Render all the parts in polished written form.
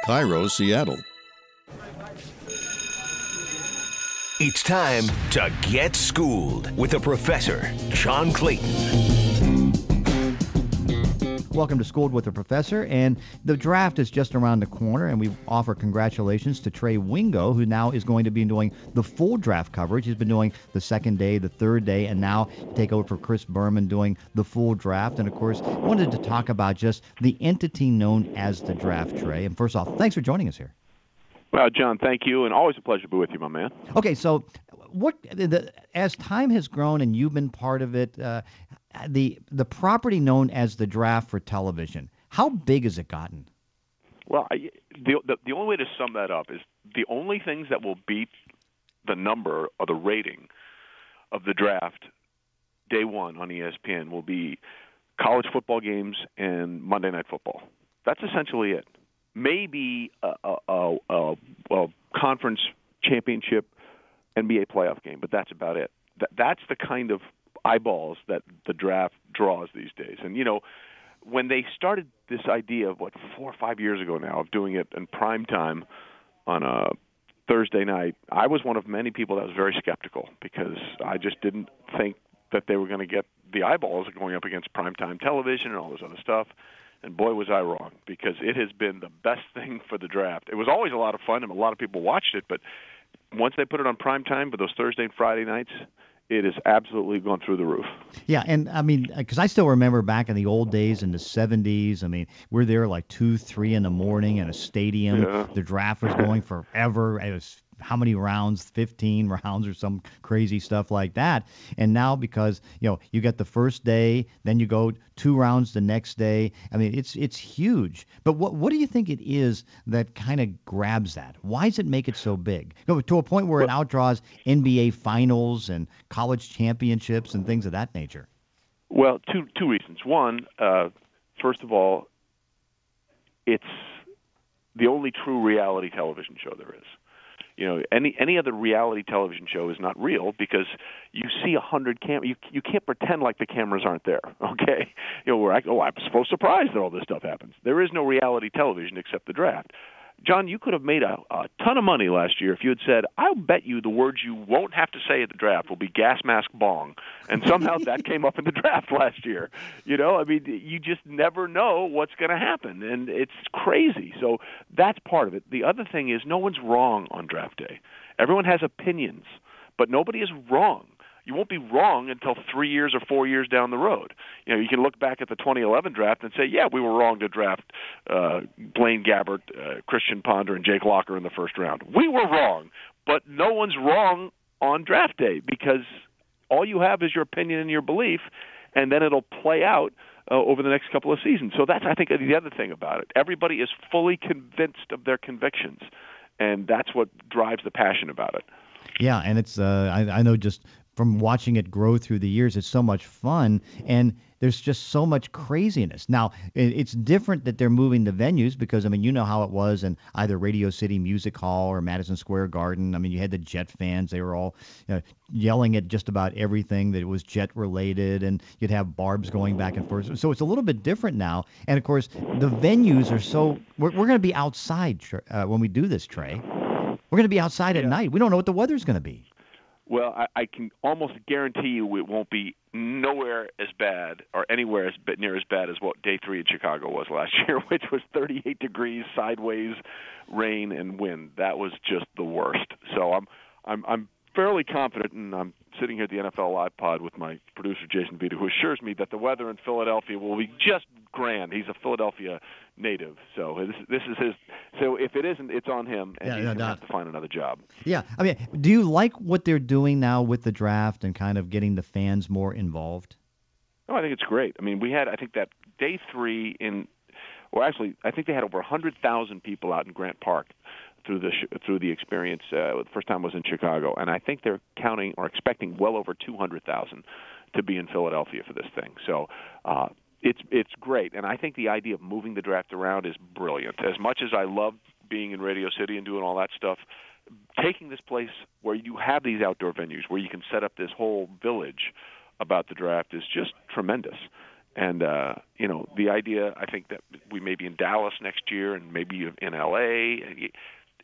Cairo, Seattle. It's time to get schooled with the professor, John Clayton. Welcome to Schooled with the Professor, and the draft is just around the corner, and we offer congratulations to Trey Wingo, who now is going to be doing the full draft coverage. He's been doing the second day, the third day, and now take over for Chris Berman doing the full draft. And, of course, wanted to talk about just the entity known as the draft, Trey. And first off, thanks for joining us here. Well, John, thank you, and always a pleasure to be with you, my man. Okay, so as time has grown and you've been part of it, the property known as the draft for television, how big has it gotten? Well, the only way to sum that up is the only things that will beat the number or the rating of the draft day one on ESPN will be college football games and Monday Night Football. That's essentially it. Maybe a conference championship NBA playoff game, but that's about it. That's the kind of eyeballs that the draft draws these days. And, you know, when they started this idea of, 4 or 5 years ago now, of doing it in prime time on a Thursday night, I was one of many people that was very skeptical because I just didn't think that they were going to get the eyeballs going up against primetime television and all this other stuff. And boy, was I wrong, because it has been the best thing for the draft. It was always a lot of fun, and a lot of people watched it, but once they put it on prime time for those Thursday and Friday nights, it has absolutely gone through the roof. Yeah, and I mean, because I still remember back in the old days in the 70s, I mean, we're there like 2, 3 in the morning in a stadium. Yeah. The draft was going forever. It was how many rounds, 15 rounds or some crazy stuff like that. And now because, you get the first day, then you go 2 rounds the next day. I mean, it's huge. But what do you think it is that kind of grabs that? Why does it make it so big? To a point where it outdraws NBA finals and college championships and things of that nature. Well, two reasons. One, first of all, it's the only true reality television show there is. Any other reality television show is not real because you see 100 cameras. You can't pretend like the cameras aren't there, okay? Where I'm so surprised that all this stuff happens. There is no reality television except the draft. John, you could have made a ton of money last year if you had said, I'll bet you the words you won't have to say at the draft will be gas mask bong. And somehow that came up in the draft last year. I mean, you just never know what's going to happen, and it's crazy. So that's part of it. The other thing is no one's wrong on draft day. Everyone has opinions, but nobody is wrong. You won't be wrong until 3 years or 4 years down the road. You can look back at the 2011 draft and say, yeah, we were wrong to draft Blaine Gabbert, Christian Ponder, and Jake Locker in the first round. We were wrong, but no one's wrong on draft day because all you have is your opinion and your belief, and then it'll play out over the next couple of seasons. So that's, I think, the other thing about it. Everybody is fully convinced of their convictions, and that's what drives the passion about it. Yeah, and it's I know just from watching it grow through the years, it's so much fun, and there's just so much craziness. Now, it's different that they're moving the venues because, I mean, you know how it was in either Radio City Music Hall or Madison Square Garden. I mean, you had the Jet fans. They were all yelling at just about everything that was Jet-related, and you'd have barbs going back and forth. So it's a little bit different now. And, of course, the venues are so – we're going to be outside when we do this, Trey. We're going to be outside at night. We don't know what the weather's going to be. Well, I can almost guarantee you it won't be nowhere as bad or anywhere near as bad as what Day 3 in Chicago was last year, which was 38 degrees, sideways, rain and wind. That was just the worst. So I'm fairly confident, and I'm sitting here at the NFL Live Pod with my producer, Jason Vita, who assures me that the weather in Philadelphia will be just grand. He's a Philadelphia native, so this is his. So if it isn't, it's on him, and he's going to have to find another job. Yeah, I mean, do you like what they're doing now with the draft and kind of getting the fans more involved? Oh, I think it's great. I mean, I think that Day 3 I think they had over 100,000 people out in Grant Park through the experience. The first time was in Chicago, and I think they're counting or expecting well over 200,000 to be in Philadelphia for this thing. So it's great, and I think the idea of moving the draft around is brilliant. As much as I love being in Radio City and doing all that stuff, taking this place where you have these outdoor venues where you can set up this whole village about the draft is just tremendous. And the idea, I think, that we may be in Dallas next year and maybe in L.A.,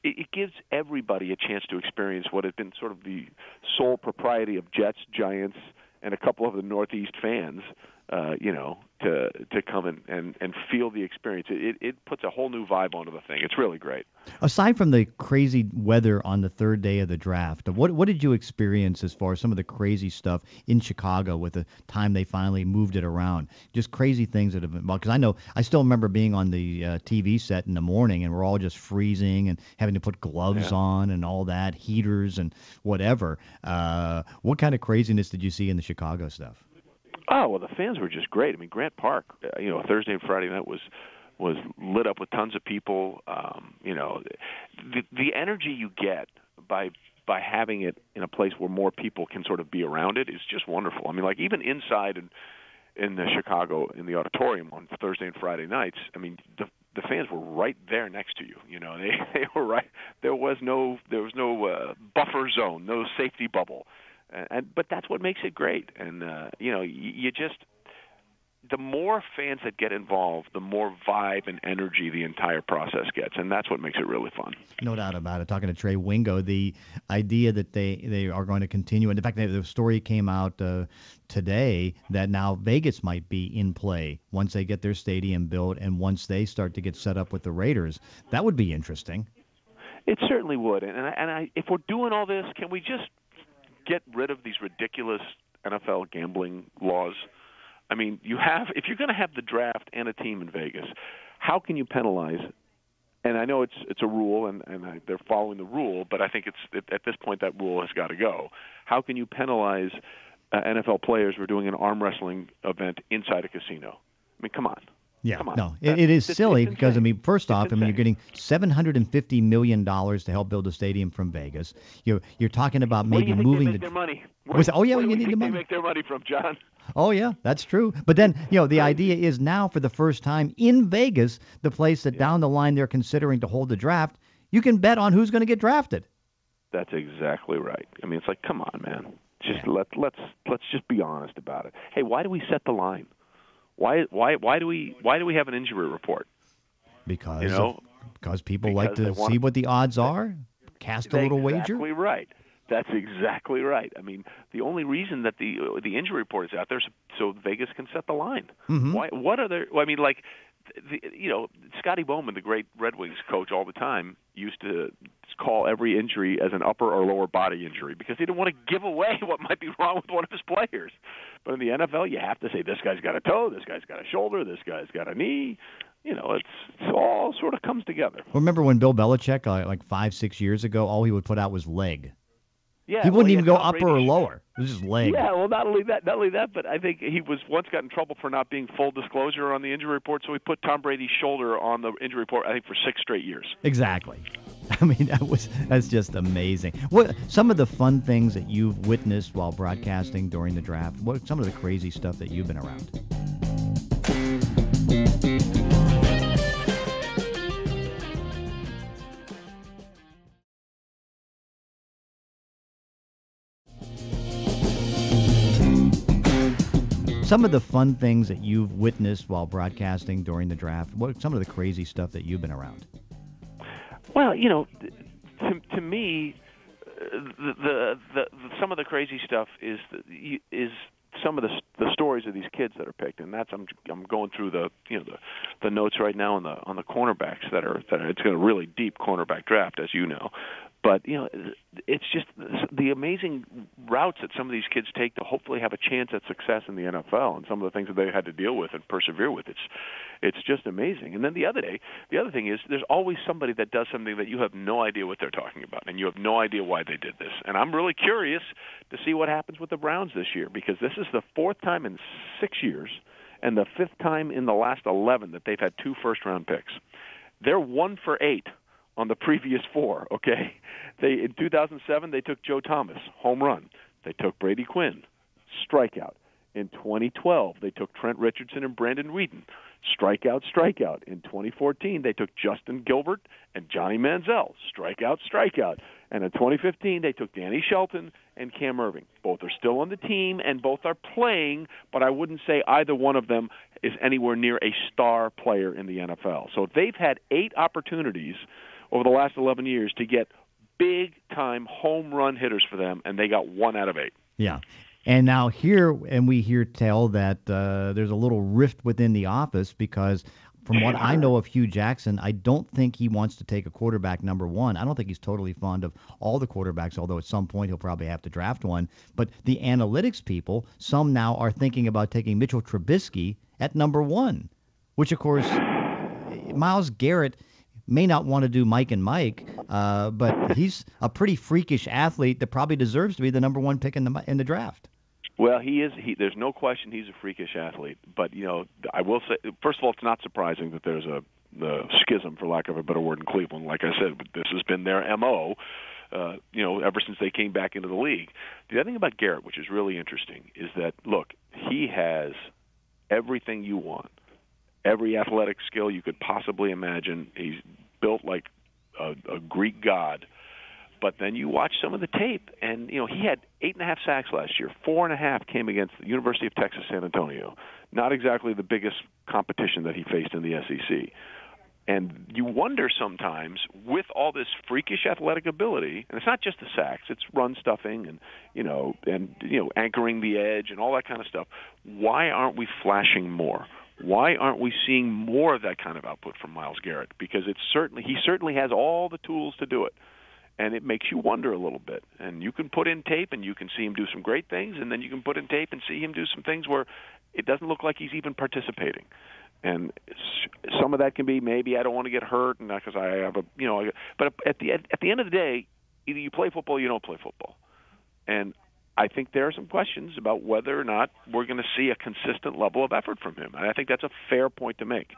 it gives everybody a chance to experience what has been sort of the sole propriety of Jets, Giants, and a couple of the Northeast fans, to come and feel the experience. It puts a whole new vibe onto the thing. It's really great. Aside from the crazy weather on the third day of the draft, what did you experience as far as some of the crazy stuff in Chicago with the time they finally moved it around? Just crazy things that have been, because I still remember being on the TV set in the morning and we're all just freezing and having to put gloves on and all that, heaters and whatever. What kind of craziness did you see in the Chicago stuff? Oh, well, the fans were just great. I mean, Grant Park, Thursday and Friday night was lit up with tons of people. The energy you get by having it in a place where more people can sort of be around it is just wonderful. I mean, like even inside in the Chicago in the auditorium on Thursday and Friday nights, I mean, the fans were right there next to you. They were right. There was no buffer zone, no safety bubble. But that's what makes it great. And, you just – the more fans that get involved, the more vibe and energy the entire process gets, and that's what makes it really fun. No doubt about it. Talking to Trey Wingo, the idea that they are going to continue, and in fact, the story came out today that now Vegas might be in play once they get their stadium built and once they start to get set up with the Raiders. That would be interesting. It certainly would. And if we're doing all this, can we just get rid of these ridiculous NFL gambling laws? I mean, if you're going to have the draft and a team in Vegas, how can you penalize? And I know it's a rule, and they're following the rule, but I think at this point that rule has got to go. How can you penalize NFL players for doing an arm wrestling event inside a casino? I mean, come on. Yeah, come on. No, it is silly because, I mean, first off, insane. you're getting $750 million to help build a stadium from Vegas. You're talking about maybe moving their money. You need the money. They make their money from, John? Oh, yeah, that's true. But then, the idea is now for the first time in Vegas, the place that down the line they're considering to hold the draft, you can bet on who's going to get drafted. That's exactly right. I mean, it's like, come on, man. Just let's just be honest about it. Hey, why do we set the line? Why do we have an injury report? Because people like to see what the odds are, cast a little wager. Exactly right. That's exactly right. I mean, the only reason that the injury report is out there is so Vegas can set the line. Mm-hmm. Why? What are there? I mean, like, Scotty Bowman, the great Red Wings coach, all the time used to call every injury as an upper or lower body injury because he didn't want to give away what might be wrong with one of his players. But in the NFL, you have to say this guy's got a toe, this guy's got a shoulder, this guy's got a knee. It's all sort of comes together. Remember when Bill Belichick, like 5-6 years ago, all he would put out was leg. Yeah, he wouldn't even go upper or lower. It was just leg. Yeah, well, not only that, but I think he once got in trouble for not being full disclosure on the injury report, so he put Tom Brady's shoulder on the injury report, I think, for 6 straight years. Exactly. I mean, that's just amazing. What some of the fun things that you've witnessed while broadcasting during the draft? What some of the crazy stuff that you've been around? Some of the fun things that you've witnessed while broadcasting during the draft. What some of the crazy stuff that you've been around? Well, to me, the some of the crazy stuff is some of the stories of these kids that are picked, and that's I'm going through the notes right now on the cornerbacks that are it's a really deep cornerback draft, as you know. But it's just the amazing routes that some of these kids take to hopefully have a chance at success in the NFL, and some of the things that they had to deal with and persevere with. It's just amazing. And then the other thing is there's always somebody that does something that you have no idea what they're talking about, and you have no idea why they did this. And I'm really curious to see what happens with the Browns this year, because this is the 4th time in 6 years and the 5th time in the last 11 that they've had 2 first-round picks. They're 1 for 8 on the previous 4, okay? In 2007, they took Joe Thomas, home run. They took Brady Quinn, strikeout. In 2012, they took Trent Richardson and Brandon Whedon, strikeout, strikeout. In 2014, they took Justin Gilbert and Johnny Manziel, strikeout, strikeout. And in 2015, they took Danny Shelton and Cam Irving. Both are still on the team and both are playing, but I wouldn't say either one of them is anywhere near a star player in the NFL. So they've had 8 opportunities over the last 11 years to get big-time home run hitters for them, and they got 1 out of 8. Yeah. And now we hear tell that there's a little rift within the office because from what I know of Hugh Jackson, I don't think he wants to take a quarterback number 1. I don't think he's totally fond of all the quarterbacks, although at some point he'll probably have to draft one. But the analytics people, some now are thinking about taking Mitchell Trubisky at number 1, which, of course, Myles Garrett may not want to do Mike and Mike, but he's a pretty freakish athlete that probably deserves to be the number 1 pick in the draft. Well, he is. There's no question he's a freakish athlete. But, I will say, first of all, it's not surprising that there's the schism, for lack of a better word, in Cleveland. Like I said, this has been their M.O., ever since they came back into the league. The other thing about Garrett, which is really interesting, is that, look, he has everything you want, every athletic skill you could possibly imagine. He's built like a Greek god. But then you watch some of the tape, and he had 8.5 sacks last year. 4.5 came against the University of Texas San Antonio. Not exactly the biggest competition that he faced in the SEC. And you wonder sometimes, with all this freakish athletic ability, and it's not just the sacks, it's run stuffing and anchoring the edge and all that kind of stuff. Why aren't we flashing more? Why aren't we seeing more of that kind of output from Myles Garrett? Because he certainly has all the tools to do it. And it makes you wonder a little bit. And you can put in tape and you can see him do some great things, and then you can put in tape and see him do some things where it doesn't look like he's even participating. And some of that can be maybe I don't want to get hurt, and because I have but at the end of the day, either you play football or you don't play football. And I think there are some questions about whether or not we're going to see a consistent level of effort from him. And I think that's a fair point to make.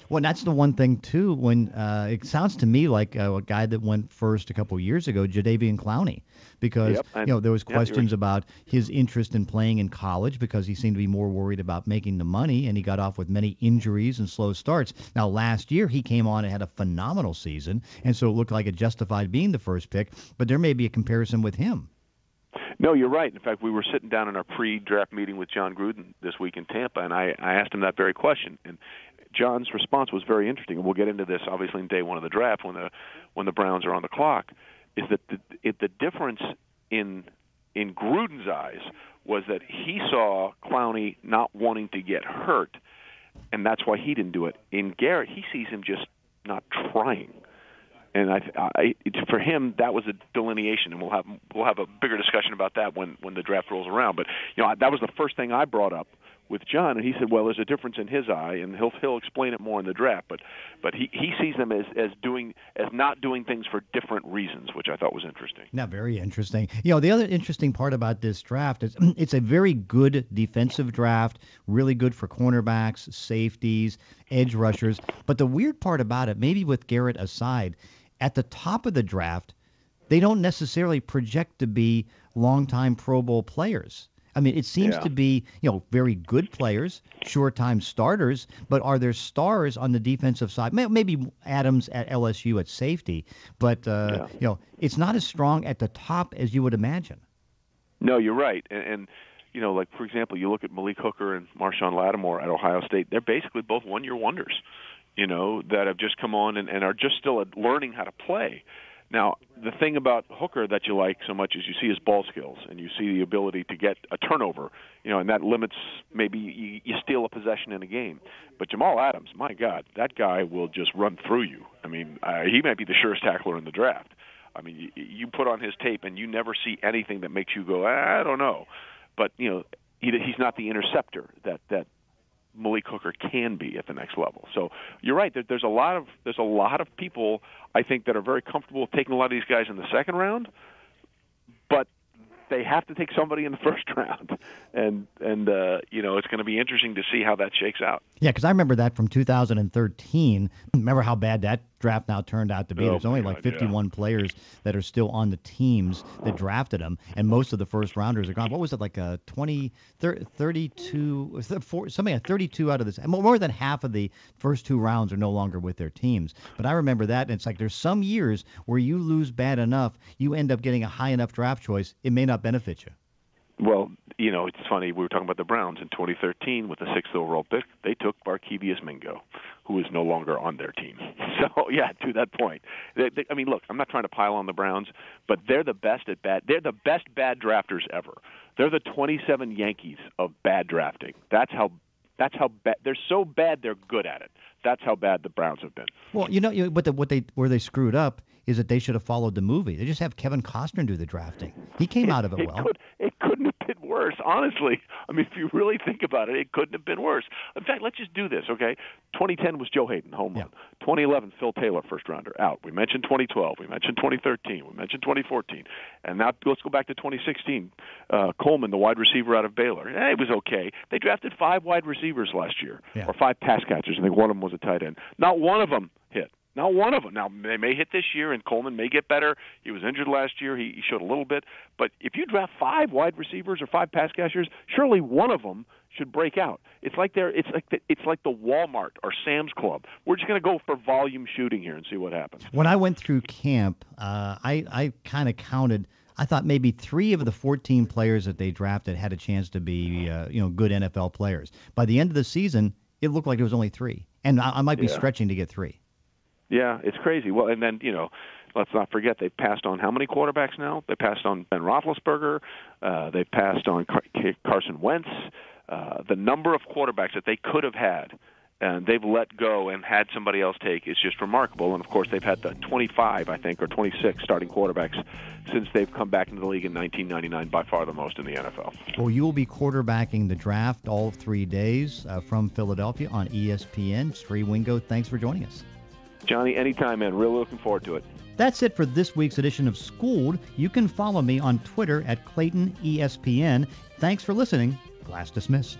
Well, that's the one thing, too, when it sounds to me like a guy that went first a couple of years ago, Jadeveon Clowney, because there was questions about his interest in playing in college because he seemed to be more worried about making the money, and he got off with many injuries and slow starts. Now, last year he came on and had a phenomenal season, and so it looked like it justified being the first pick, but there may be a comparison with him. No, you're right. In fact, we were sitting down in our pre-draft meeting with John Gruden this week in Tampa, and I asked him that very question. And John's response was very interesting, and we'll get into this obviously in day 1 of the draft when the Browns are on the clock. Is that the difference in Gruden's eyes was that he saw Clowney not wanting to get hurt, and that's why he didn't do it. In Garrett, he sees him just not trying. And for him, that was a delineation, and we'll have a bigger discussion about that when the draft rolls around. But that was the first thing I brought up with John, and he said, "Well, there's a difference in his eye, and he'll explain it more in the draft." But he sees them as not doing things for different reasons, which I thought was interesting. Yeah, very interesting. The other interesting part about this draft is it's a very good defensive draft, really good for cornerbacks, safeties, edge rushers. But the weird part about it, maybe with Garrett aside, at the top of the draft, they don't necessarily project to be longtime Pro Bowl players. I mean, it seems to be, very good players, short-time starters, but are there stars on the defensive side? Maybe Adams at LSU at safety, but, it's not as strong at the top as you would imagine. No, you're right. And like, for example, you look at Malik Hooker and Marshawn Lattimore at Ohio State, they're basically both one-year wonders, that have just come on and are just still learning how to play. Now, the thing about Hooker that you like so much is you see his ball skills and you see the ability to get a turnover, and that limits maybe you steal a possession in a game. But Jamal Adams, my God, that guy will just run through you. I mean, he might be the surest tackler in the draft. I mean, you put on his tape and you never see anything that makes you go, I don't know. But, he's not the interceptor that Malik Hooker can be at the next level. So you're right. There's a lot of people I think that are very comfortable taking a lot of these guys in the second round, but they have to take somebody in the first round, and it's going to be interesting to see how that shakes out. Yeah, because I remember that from 2013. Remember how bad that draft now turned out to be. There's only like 51 players that are still on the teams that drafted them, and most of the first rounders are gone. What was it, like a 32, something like 32 out of this? More than half of the first two rounds are no longer with their teams. But I remember that, and it's like there's some years where you lose bad enough, you end up getting a high enough draft choice, it may not benefit you. Well, it's funny. We were talking about the Browns in 2013 with the 6th overall pick. They took Barkevious Mingo, who is no longer on their team. So, yeah, to that point. I mean, look, I'm not trying to pile on the Browns, but they're the best at bad. They're the best bad drafters ever. They're the 27 Yankees of bad drafting. That's how bad. They're so bad they're good at it. That's how bad the Browns have been. Well, where they screwed up is that they should have followed the movie. They just have Kevin Costner do the drafting. He came out of it well. It couldn't have been worse, honestly. I mean, if you really think about it, it couldn't have been worse. In fact, let's just do this, okay? 2010 was Joe Hayden, home run. 2011, Phil Taylor, first rounder, out. We mentioned 2012. We mentioned 2013. We mentioned 2014. And now let's go back to 2016. Coleman, the wide receiver out of Baylor. It was okay. They drafted 5 wide receivers last year, or 5 pass catchers. I think one of them was a tight end. Not one of them hit. Not one of them. Now, they may hit this year, and Coleman may get better. He was injured last year. He showed a little bit. But if you draft 5 wide receivers or 5 pass catchers, surely one of them should break out. It's like the Walmart or Sam's Club. We're just going to go for volume shooting here and see what happens. When I went through camp, I kind of counted. I thought maybe 3 of the 14 players that they drafted had a chance to be good NFL players. By the end of the season, it looked like there was only 3, and I might be stretching to get 3. Yeah, it's crazy. Well, and then, let's not forget they've passed on how many quarterbacks now? They passed on Ben Roethlisberger. They passed on Carson Wentz. The number of quarterbacks that they could have had, and they've let go and had somebody else take is just remarkable. And, of course, they've had the 25, I think, or 26 starting quarterbacks since they've come back into the league in 1999, by far the most in the NFL. Well, you will be quarterbacking the draft all 3 days from Philadelphia on ESPN. Trey Wingo, thanks for joining us. Johnny, anytime, man. Really looking forward to it. That's it for this week's edition of Schooled. You can follow me on Twitter at ClaytonESPN. Thanks for listening. Class dismissed.